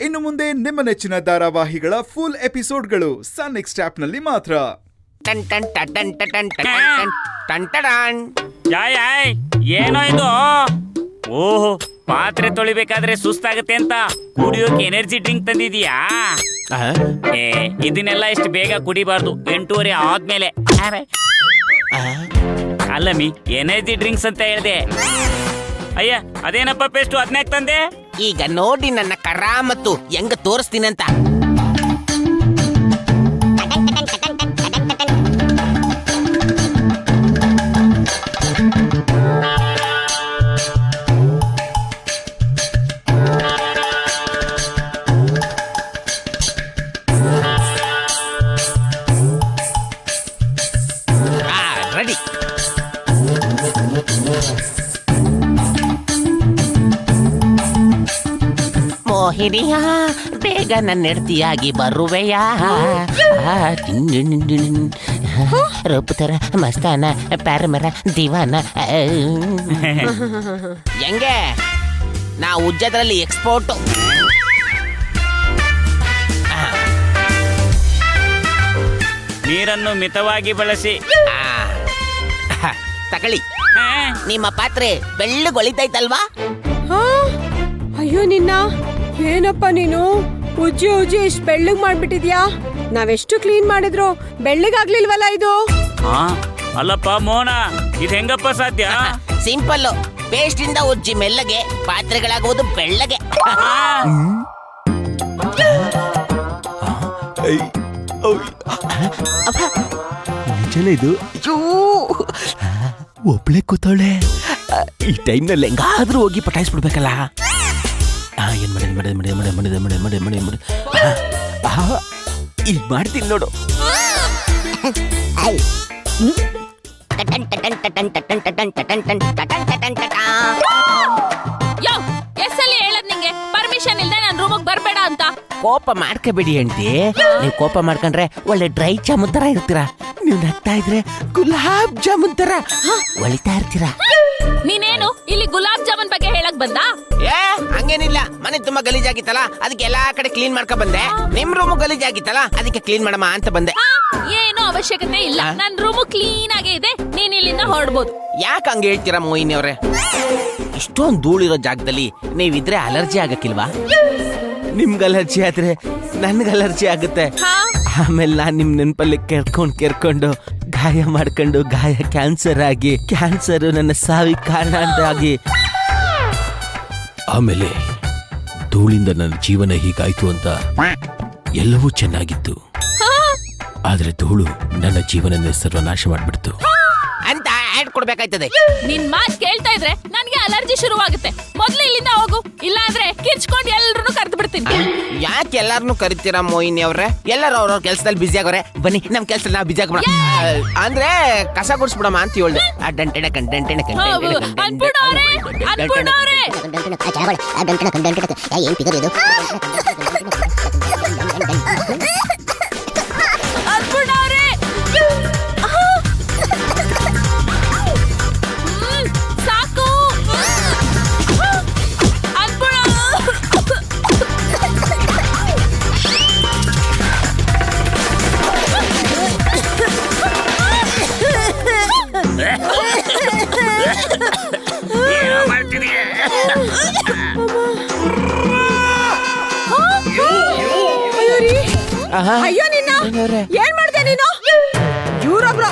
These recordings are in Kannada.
ಇನ್ನು ಮುಂದೆ ನಿಮ್ಮ ನೆಚ್ಚಿನ ಧಾರಾವಾಹಿಗಳ ಫುಲ್ ಎಪಿಸೋಡ್ಗಳು ಸನ್ ನೆಕ್ಸ್ಟ್ ಆಪ್ನಲ್ಲಿ ಮಾತ್ರ. ಏನೋ ಇದು? ಓಹೋ, ಪಾತ್ರೆ ತೊಳಿಬೇಕಾದ್ರೆ ಸುಸ್ತಾಗತ್ತೆ ಅಂತ ಕುಡಿಯೋಕೆ ಎನರ್ಜಿ ಡ್ರಿಂಕ್ ತಂದಿದೀಯಾ? ಇದನ್ನೆಲ್ಲ ಇಷ್ಟು ಬೇಗ ಕುಡಿಬಾರ್ದು, 8:30 ಆದ್ಮೇಲೆ. ಅಲ್ಲಮ್ಮಿ, ಎನರ್ಜಿ ಡ್ರಿಂಕ್ಸ್ ಅಂತ ಹೇಳ್ದೆ. ಅಯ್ಯ, ಅದೇನಪ್ಪ ಪೇಸ್ಟು, ಅದನ್ಯಾಕ್ ತಂದೆ? ಈಗ ನೋಡಿ ನನ್ನ ಕರಾಮತ್ತು ಹೆಂಗ ತೋರಿಸ್ತೀನಂತ. ರೆಡಿ. ಮೋಹಿನಿಯ ಬೇಗ ನನ್ನ ಹೆಂಡತಿಯಾಗಿ ಬರುವೆಯಾ? ರೂಪತರ ಮಸ್ತಾನ ಪ್ಯಾರಮರ ದಿವಾನ. ಹೆಂಗೆ ನಾ ಉಜ್ಜದ್ರಲ್ಲಿ ಎಕ್ಸ್ಪೋರ್ಟ್. ನೀರನ್ನು ಮಿತವಾಗಿ ಬಳಸಿ. ತಗೊಳ್ಳಿ, ನಿಮ್ಮ ಪಾತ್ರೆ ಬೆಳ್ಳಗೊಳಿತೈತಲ್ವಾ? ಅಯ್ಯೋ ನಿನ್ನ, ಏನಪ್ಪ ನೀನು ಉಜ್ಜಿ ಉಜ್ಜಿ ಇಷ್ಟು ಬೆಳ್ಳಗ್ ಮಾಡ್ಬಿಟ್ಟಿದ್ಯಾ? ನಾವೆಷ್ಟು ಕ್ಲೀನ್ ಮಾಡಿದ್ರು ಬೆಳ್ಳಗಾಗ್ಲಿಲ್ವಲ್ಲ ಇದು? ಅಲ್ಲಪ್ಪ ಮೋನ, ಇದು ಹೆಂಗಪ್ಪ ಸಾಧ್ಯ? ಸಿಂಪಲ್, ಪೇಸ್ಟ್ ಇಂದ ಉಜ್ಜಿ ಮೆಲ್ಲಗೆ ಪಾತ್ರೆಗಳಾಗುವುದು ಬೆಳ್ಳಗೆ. ನಿಜನೇ ಇದು? ಒಬ್ಳೆ ಕೂತವಳೆ. ಈ ಟೈಮ್ನಲ್ಲಿ ಹೆಂಗಾದ್ರೂ ಹೋಗಿ ಪಟಾಯಿಸ್ಬಿಡ್ಬೇಕಲ್ಲ. ಏನ್ ಮಾಡಿ ಈಗ ಮಾಡ್ತೀನಿ ನೋಡು. ಎಷ್ಟಲ್ಲಿ ಹೇಳದ್ ನಿಂಗೆ ಪರ್ಮಿಷನ್ ಇಲ್ದೆ ನನ್ ರೂಮಿಗೆ ಬರ್ಬೇಡ ಅಂತ? ಕೋಪ ಮಾಡ್ಕೋಬೇಡಿ ಆಂಟಿ. ನೀವು ಕೋಪ ಮಾಡ್ಕೊಂಡ್ರೆ ಒಳ್ಳೆ ಡ್ರೈ ಜಾಮೂನ್ ತರ ಇರ್ತೀರಾ. ನೀವು ನಗ್ತಾ ಇದ್ರೆ ಗುಲಾಬ್ ಜಾಮೂನ್ ತರ ಒಳಿತಾ ಇರ್ತೀರಾ. ನೀನೇನು ಇಲ್ಲಿ ಗುಲಾಬ್ ಜಾಮೂನ್ ಬಗ್ಗೆ ಹೇಳಕ್ ಬಂದ? ಹಂಗೇನಿಲ್ಲ, ಮನೆ ತುಂಬಾ ಗಲೀಜಾಗಿತ್ತಲ್ಲ ಅದಕ್ಕೆ ಎಲ್ಲಾ ಕಡೆ ಕ್ಲೀನ್ ಮಾಡ್ಕೊ ಬಂದೆ. ನಿಮ್ ರೂಮು ಗಲೀಜಾಗಿತ್ತಲ್ಲ ಅದಕ್ಕೆ ಕ್ಲೀನ್ ಮಾಡಮ್ಮ ಅಂತ ಬಂದೆ. ಏನು ಅವಶ್ಯಕತೆ ಇಲ್ಲ, ನನ್ ರೂಮು ಕ್ಲೀನ್ ಆಗೇ ಇದೆ, ನೀನ್ ಇಲ್ಲಿಂದ ಹೊರಡ್ಬೋದು. ಯಾಕೆ ಹಂಗ ಹೇಳ್ತೀರಾ ಮೋಹಿನಿ ಅವ್ರೆ? ಇಷ್ಟೊಂದು ಧೂಳಿರೋ ಜಾಗದಲ್ಲಿ ನೀವಿದ್ರೆ ಅಲರ್ಜಿ ಆಗಕ್ಕಿಲ್ವಾ? ನಿಮ್ಗೆ ಅಲರ್ಜಿ ಆದ್ರೆ ನನ್ಗೆ ಅಲರ್ಜಿ ಆಗುತ್ತೆ. ಆಮೇಲೆ ನಾನ್ ನಿಮ್ ನೆನಪಲ್ಲಿ ಕೆರ್ಕೊಂಡು ಗಾಯ ಮಾಡ್ಕೊಂಡು ಗಾಯ ಕ್ಯಾನ್ಸರ್ ಆಗಿ ಕ್ಯಾನ್ಸರ್ ನನ್ನ ಸಾವಿಗೆ ಕಾರಣ ಅಂತ ಆಗಿ ಆಮೇಲೆ ಧೂಳಿಂದ ನನ್ನ ಜೀವನ ಹೀಗಾಯ್ತು ಅಂತ ಎಲ್ಲವೂ ಚೆನ್ನಾಗಿತ್ತು. ಆದ್ರೆ ಧೂಳು ನನ್ನ ಜೀವನ ಸರ್ವನಾಶ ಮಾಡ್ಬಿಡ್ತು ಅಂತ ಆಡ್ ಕೊಡ್ಬೇಕಾಯ್ತದೆ. ನಿನ್ ಮಾತ್ ಕೇಳ್ತಾ ಇದ್ರೆ ನನ್ಗೆ ಅಲರ್ಜಿ ಶುರುವಾಗುತ್ತೆ. ಮೊದ್ಲು ಇಲ್ಲಿಂದ ಹೋಗು, ಇಲ್ಲ ಅಂದ್ರೆ ಕಿರ್ಚ್ಕೊಂಡು ಎಲ್ರು ಕರೆದು ಬಿಡ್ತೀನಿ. ಯಾಕೆ ಎಲ್ಲಾರನು ಕರಿತೀರಾ ಮೋಹಿನಿ ಅವ್ರೆ? ಎಲ್ಲರೂ ಅವ್ರವ್ರ ಕೆಲ್ಸದಲ್ಲಿ ಬಿಸಿ ಆಗೋರೆ. ಬನ್ನಿ ನಮ್ ಕೆಲ್ಸ ನಾವು ಬಿಜಿ ಆಗೋಣ. ಅಂದ್ರೆ ಕಸ ಗುಡಿಸ್ಬಿಡಮ್ಮ ಅಂತ ಹೇಳ್ದೆ. ಸಾಕು. ಏನೋ ಮಾಡ್ತಿದೀಯ? ಅಯ್ಯೋ ನಿನ್ನ, ಏನ್ ಮಾಡ್ದೆ ನೀನು? ಇವ್ರೊಬ್ರು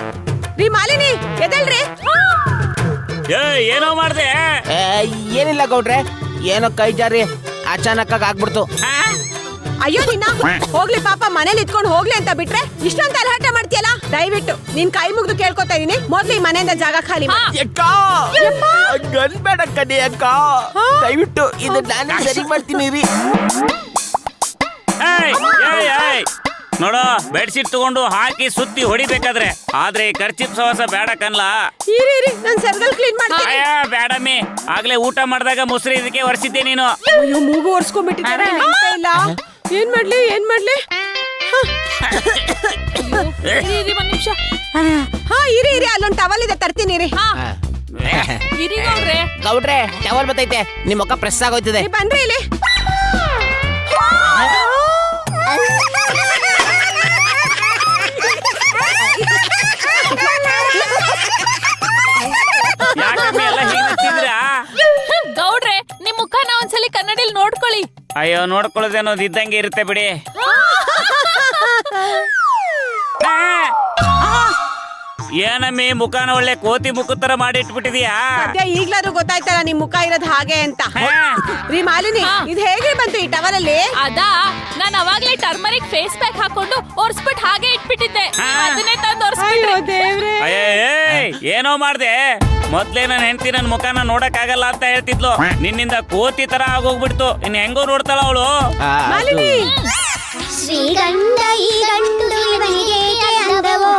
ರೀ ಮಾಲಿನಿ, ಎದಳ್ರಿ. ಏನೋ ಮಾಡ್ದೆ? ಏನಿಲ್ಲ ಗೌಡ್ರೆ, ಏನೋ ಕೈ ಜಾರಿ ಅಚಾನಕ್ ಆಗ್ಬಿಡ್ತು. ಅಯ್ಯೋ ನಿನ್ನ, ಹೋಗ್ಲಿ ಪಾಪ, ಮನೇಲಿ ಇಟ್ಕೊಂಡು ಹೋಗ್ಲಿ ಅಂತ ಬಿಟ್ರೆ ಇಷ್ಟೊಂದು ಅಲಹಟ ಮಾಡ್ತೀಯಲ್ಲ. ದಯವಿಟ್ಟು ನಿನ್ ಕೈ ಮುಗ್ದು ಕೇಳ್ಕೊತಾ ಇದೀನಿ, ಮೊದ್ಲು ಈ ಮನೆಯಿಂದ ಜಾಗ ಖಾಲಿ ಮಾಡಿ. ಗನ್ಬೇಡ ಕಣೆ ಅಕ್ಕ, ದಯವಿಟ್ಟು ಇದು ನಾನೇ ಸರಿ ಮಾಡ್ತೀನಿ ರೀ. ನೋಡೋ, ಬೆಡ್ಶೀಟ್ ತಗೊಂಡು ಹಾಕಿ ಸುತ್ತಿ ಹೊಡಿಬೇಕಾದ್ರೆ, ಆದ್ರೆ ಖರ್ಚಿಪ್ ಸವಾಸ ಬೇಡ ಕನ್ಲಾ. ನನ್ ಸರ್ಗಲ್ ಕ್ಲೀನ್ ಮಾಡ್ತೀನಿ. ಬೇಡಮ್ಮಿ, ಆಗ್ಲೇ ಊಟ ಮಾಡಿದಾಗ ಮೊಸರು ಇದಕ್ಕೆ ಒರೆಸಿದ್ದೆ ನೀನು. ಅಯ್ಯೋ, ಮೂಗು ಒರ್ಸ್ಕೊಂಡ್ಬಿಟ್ಟಿದ್ದಾರೆ. ಇಲ್ಲ, ಏನ್ ಮಾಡ್ಲಿ? ಒಂದ್ ನಿಮಿಷ. ಇರಿ, ಅಲ್ಲೊಂದು ಟವಲ್ ಇದೆ, ತರ್ತೀನಿ ರೀ. ಗೌಡ್ರೆ ಟವಲ್ ಬತ್ತೈತೆ, ನಿಮ್ ಮುಖ ಪ್ರೆಸ್ ಆಗೋಯ್ತದೆ. ಬನ್ರಿ ಇಲ್ಲಿ. ಅಯ್ಯೋ ನೋಡ್ಕೊಳ್ಳೋದು ಅನ್ನೋದು ಇದ್ದಂಗೆ ಇರುತ್ತೆ ಬಿಡಿ. ಏನಮ್ಮಿ ಮುಖನ ಒಳ್ಳೆ ಕೋತಿ ಮುಖ ತರ ಮಾಡಿ ಇಟ್ಬಿಟ್ಟಿದ್ಯಾ? ಸದ್ಯ ಈಗ್ಲಾದ್ರೂ ಗೊತ್ತಾಯ್ತಲ್ಲ ನಿಮ್ ಮುಖ ಇರೋದ್ ಹಾಗೆ ಅಂತ. ರೀ ಮಾಲಿನಿ, ಇದು ಹೇಗೆ ಬಂತು ಈ ಟವಲ್ ಅಲ್ಲಿ? ಅದಾ ನಾನ್ ಅವಾಗ್ಲೇ ಟರ್ಮರಿಕ್ ಫೇಸ್ ಪ್ಯಾಕ್ ಹಾಕೊಂಡು ಒರ್ಸ್ಬಿಟ್ಟು ಹಾಗೆ ಇಟ್ಬಿಟ್ಟಿದ್ದೆ. ಅದನ್ನೇ ತಂದು ಅಯ್ಯೋ ದೇವ್ರೆ. ಏನೋ ಮಾಡ್ದೆ. ಮೊದ್ಲೇ ನನ್ನ ಹೆಂಡತಿ ನನ್ ಮುಖನ ನೋಡಕ್ ಆಗಲ್ಲ ಅಂತ ಹೇಳ್ತಿದ್ಲು. ನಿನ್ನಿಂದ ಕೋತಿ ತರ ಆಗೋಗ್ಬಿಡ್ತು. ಇನ್ ಹೆಂಗೋ ನೋಡ್ತಾಳ ಅವಳು. ಮಾಲಿನಿ, ಶ್ರೀಗಂಧ ಈ ಗಂಡು ಇವನಿಗೆ ಅಂದವು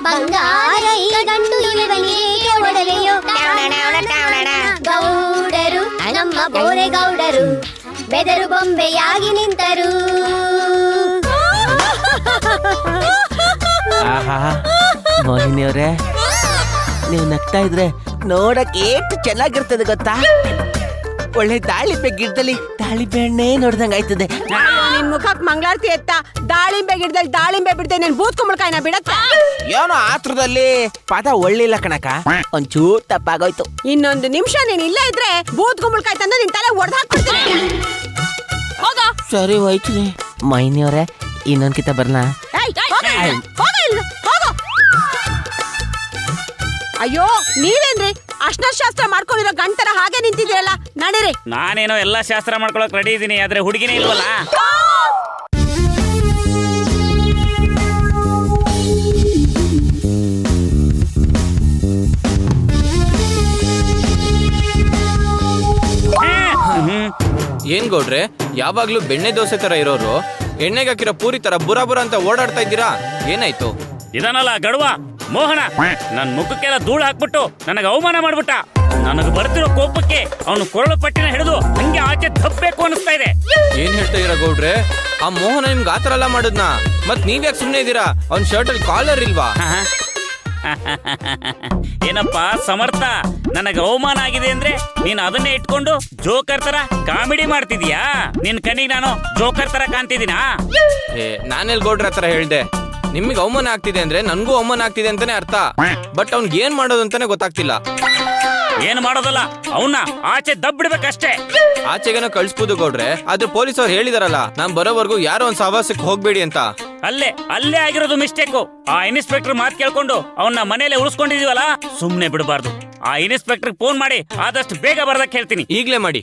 ಬಂಗಾರ ಈ ಗಂಡು ಇವನಿಗೆ ಒಡವೆಯೋ ಗೌಡರು ನಮ್ಮ ಬೋರೆ ಗೌಡರು ಬೆದರು ಬೊಂಬೆಯಾಗಿ ನಿಂತರು. ಆಹಾ ಮೋಹಿನಿಯವ್ರೆ, ನೀವು ನಗ್ತಾ ಇದ್ರೆ ನೋಡಕ್ ಎಷ್ಟು ಚೆನ್ನಾಗಿರ್ತದೆ ಗೊತ್ತಾ? ಒಳ್ಳೆ ದಾಳಿಂಬೆ ಗಿಡದಲ್ಲಿ ದಾಳಿಂಬೆ ಹಣ್ಣೇ ನೋಡ್ದಂಗ ಆಯ್ತದೆ. ನಿನ್ ಮುಖಕ್ ಮಂಗಳಾರತಿ ಎತ್ತ ದಾಳಿಂಬೆ ಗಿಡದಲ್ಲಿ ದಾಳಿಂಬೆ ಬಿಡ್ದೆ ನೀನ್ ಬೂತ್ ಕುಂಬಳಕಾಯಿನ ಬಿಡತ್ತ? ಏನೋ ಆತ್ರದಲ್ಲಿ ಪದ ಒಳ್ಳಿಲ್ಲ ಕಣಕ, ಒಂಚೂರ್ ತಪ್ಪಾಗೋಯ್ತು. ಇನ್ನೊಂದು ನಿಮಿಷ ನೀನ್ ಇಲ್ಲೇ ಇದ್ರೆ ಬೂತ್ ಕುಂಬಳಕಾಯಿ ತಂದು ನಿನ್ ತಲೆ ಒಡೆದು ಹಾಕ್ಬಿಡ್ತೀನಿ. ಹೋಗ. ಸರಿ ಹೋಯ್ತು. ಮೈನಿಯವ್ರೆ, ಇನ್ನೊಂದ್ ಕಿತ ಬರ್ಲಾ? ಅಯ್ಯೋ ನೀವೇನ್ರಿ ಅರ್ಶನ ಶಾಸ್ತ್ರ ಮಾಡ್ಕೊಂಡಿರೋ ಗಂಟರ ಹಾಗೆ ನಿಂತಿದ್ದೀರಲ್ಲ, ನಡೀರಿ. ನಾನೇನೋ ಎಲ್ಲಾ ಶಾಸ್ತ್ರ ಮಾಡ್ಕೊಳಕ್ ರೆಡಿ ಇದೀನಿ, ಆದ್ರೆ ಹುಡುಗಿನೇ ಇಲ್ವಲ್ಲ. ಏನ್ ಗೌಡ್ರೆ, ಯಾವಾಗ್ಲೂ ಬೆಣ್ಣೆ ದೋಸೆ ತರ ಇರೋರು ಎಣ್ಣೆಗೆ ಹಾಕಿರೋ ಪೂರಿ ತರ ಬುರ ಬುರ ಅಂತ ಓಡಾಡ್ತಾ ಇದ್ದೀರಾ? ಏನಾಯ್ತು? ಇದನ್ನಲ್ಲ ಗಡುವ ಮೋಹನ ನನ್ ಮುಖಕ್ಕೆಲ್ಲ ಧೂಳು ಹಾಕ್ಬಿಟ್ಟು ನನಗೆ ಅವಮಾನ ಮಾಡ್ಬಿಟ್ಟ. ನನಗೆ ಬರ್ತಿರೋ ಕೋಪಕ್ಕೆ ಅವನು ಕೊರಳು ಪಟ್ಟಿನ ಹಿಡಿದು ಹಂಗೆ ಆಚೆ ತಪ್ಪಬೇಕು ಅನಿಸ್ತಾ ಇದೆ. ಏನ್ ಹೇಳ್ತಾ ಇದೀರಾ ಗೌಡ್ರೆ? ಆ ಮೋಹನ ನಿಮ್ಗೆ ಆತರ ಎಲ್ಲ ಮಾಡುದ್ನಾ? ಮತ್ ನೀವ್ಯಾಕೆ ಸುಮ್ನೆ ಇದೀರಾ? ಅವ್ನ್ ಶರ್ಟ್ ಅಲ್ಲಿ ಕಾಲರ್ ಇಲ್ವಾ? ಏನಪ್ಪ ಸಮರ್ಥ, ನನಗೆ ಅವಮಾನ ಆಗಿದೆ ಅಂದ್ರೆ ನೀನ್ ಅದನ್ನೇ ಇಟ್ಕೊಂಡು ಜೋಕರ್ ತರ ಕಾಮಿಡಿ ಮಾಡ್ತಿದ್ಯಾ? ನಿನ್ ಕಣ್ಣಿಗೆ ನಾನು ಜೋಕರ್ ತರ ಕಾಣ್ತಿದ್ದೀನಾ? ನಾನೆಲ್ ಗೌಡ್ರ ಹತ್ರ ಹೇಳ್ದೆ. ನಿಮ್ಗೆ ಅವಮಾನ ಆಗ್ತಿದೆ ಅಂದ್ರೆ ನನ್ಗೂ ಅವಮಾನ ಆಗ್ತಿದೆ ಅಂತಾನೆ ಅರ್ಥ. ಬಟ್ ಅವ್ನ್ಗೆ ಏನ್ ಮಾಡೋದು ಅಂತಾನೆ ಗೊತ್ತಾಗ್ತಿಲ್ಲ. ಏನ್ ಮಾಡೋದಲ್ಲ, ಅವನ್ನ ಆಚೆ ದಬ್ಬಿಡ್ಬೇಕಷ್ಟೇ. ಆಚೆಗೇನೋ ಕಳ್ಸ್ಬೋದು ಗೌಡ್ರೆ, ಆದ್ರೆ ಪೊಲೀಸ್ ಅವ್ರು ಹೇಳಿದಾರಲ್ಲ ನಾನ್ ಬರೋವರೆಗೂ ಯಾರೋ ಒಂದ್ ಸಹವಾಸಕ್ಕೆ ಹೋಗ್ಬೇಡಿ ಅಂತ. ಅಲ್ಲೇ ಆಗಿರೋದು ಮಿಸ್ಟೇಕು. ಆ ಇನ್ಸ್ಪೆಕ್ಟರ್ ಮಾತು ಕೇಳ್ಕೊಂಡು ಅವನ್ನ ಮನೇಲೆ ಉಳಿಸ್ಕೊಂಡಿದೀವಲ್ಲ, ಸುಮ್ನೆ ಬಿಡಬಾರ್ದು. ಆ ಇನ್ಸ್ಪೆಕ್ಟರ್ ಫೋನ್ ಮಾಡಿ ಆದಷ್ಟು ಬೇಗ ಬರ್ದಕ್ಕೆ ಹೇಳ್ತೀನಿ. ಈಗ್ಲೇ ಮಾಡಿ.